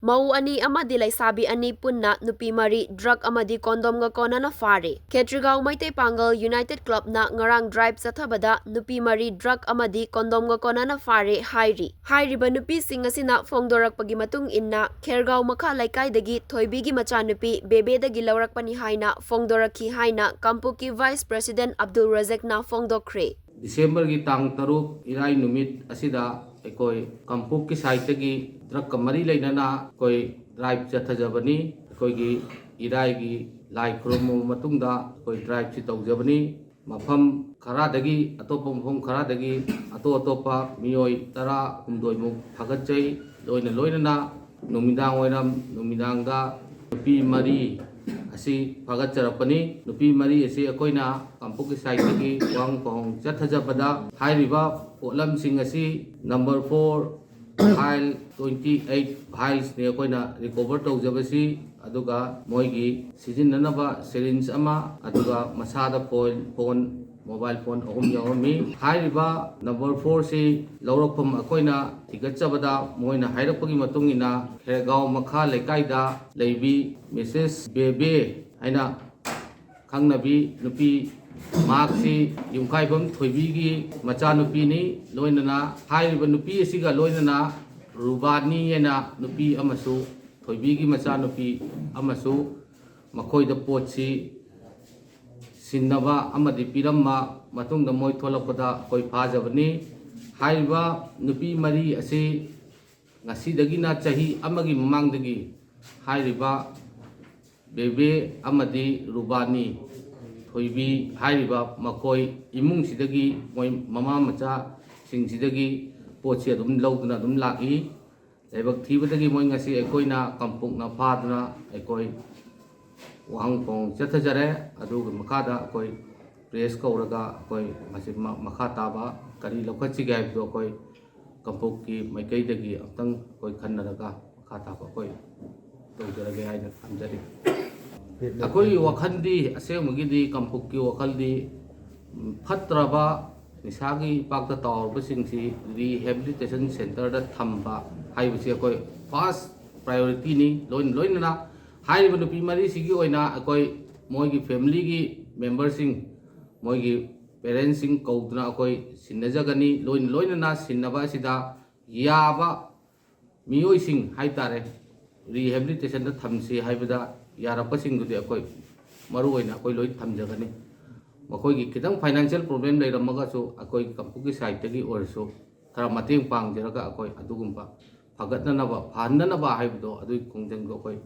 Mau ani amadi laisabi ani punna nupi mari drug amadi kondom ga konana fare. Ketrigao Maitai Pangal United Club na ngarang drive sathabada nupi mari drug amadi kondom ga konana fare hairi. Hairiba nupi sing asina fongdorakpagi matung inna Khergao Makha Laikai-dagi Thoibigi machanupi Bebe-dagi laurakpani haina fongdorakhi haina Kampuki Vice President Abdul Razak na fongdokre. December की तांग तरुक इराई नुमित असिदा कोई कंपुक की site की drug कमरी लेना कोई drive चथजबनी कोई की इराई की लाई खुरमु मतुंगदा कोई ड्राइव ची तौजबनी मफम खरादगी अतोप मफम खरादगी अतोपा मियोई तरा हुमदोइमुक फगतचै लोइना नुमिदांग ओइरम नुमिदांगदा नुपी मरी असी फगतचरपनी नुपी मरी असी अकोइना कंपुक साइट की वांग पोंग चथजबदा हाइरिबा पोलम सिंग असी नंबर 4 फाइल 28 फाइल्स ने अकोइना रिकवर तौजबसी अदुगा मोइगी सिजिननबा सिरिंज अमा अदुगा मसादा फोन मोबाइल फोन अहुम यावमी हाइरिबा नंबर 4 से लौरकफम अकोइना थिगतचबदा मोइना हाइरकपगी मतुंगिना खेरगांव मखा लेकाइदा लेबी मिसेस बेबे हाइना खंगनबी नुपी मार्क्सी युमखाइबम थोइबीगी मचा नुपीनी लोइनना हाइरिबा नुपी असिगा लोइनना रुबानी येना नुपी अमसु थोइबीगी मचा नुपी अमसु मखोइदा पोटसी सिन्नबा अमदि पिरम्मा मतुंगदा मोइ थोलकपदा कोई फाजबनी हाइरिबा नुपी मरी असी ngasidagiना चाही अमगी ममांगदगी हाइरिबा बेबे अमदि रुबानी थोइबी हाइरिबा मकोई इमुंग सिदगी मोइ ममा मचा सिंगसिदगी पोचे अदुम लौदना अदुम लाकी लेबक थीबदगी मोइ ngasi अकोइना कंपुकना फादना अकोइ वांगपोंग चथजरे अदुग मखादा कोई प्रेस कौरगा कोई मसे मखा ताबा करी लखछि गायब दो कोई कंपुक की मैकैदगी अतंग कोई खन्नरगा मखा ताबा कोई तौजरगे हाइना थमजरी अकोई वखंदी असेमगिदी कंपुक की वखलदी फत्रबा निसागी पाकता तौरबसिंगसी रिहेबिलिटेशन सेंटर दा थंबा हाइबसी कोई फर्स्ट प्रायोरिटी नि लोइनना हाइरिबा नुपी मरी सिगी ओइना अकोई मोइगी फैमिली की मेंबरसिंग मोइगी पेरेंट्सिंग कौदना अकोई सिन्नजगनी लोइनना सिन्नबा सिदा याबा मियोइसिंग हाइतारे रिहेबिलिटेशन दा थमसी हाइबदा यारपसिंग दुदि अकोई मरु ओइना अकोई लोइ थमजगनी मकोइगी खितंग फाइनेंशियल प्रॉब्लम लेरमगासु अकोई कंपुकी साइटगी ओरसु खरा मतेंग पांगजरगा अकोई अदुगुंबा फगतननबा फानननबा हाइबदो अदुई खोंजंगो अकोई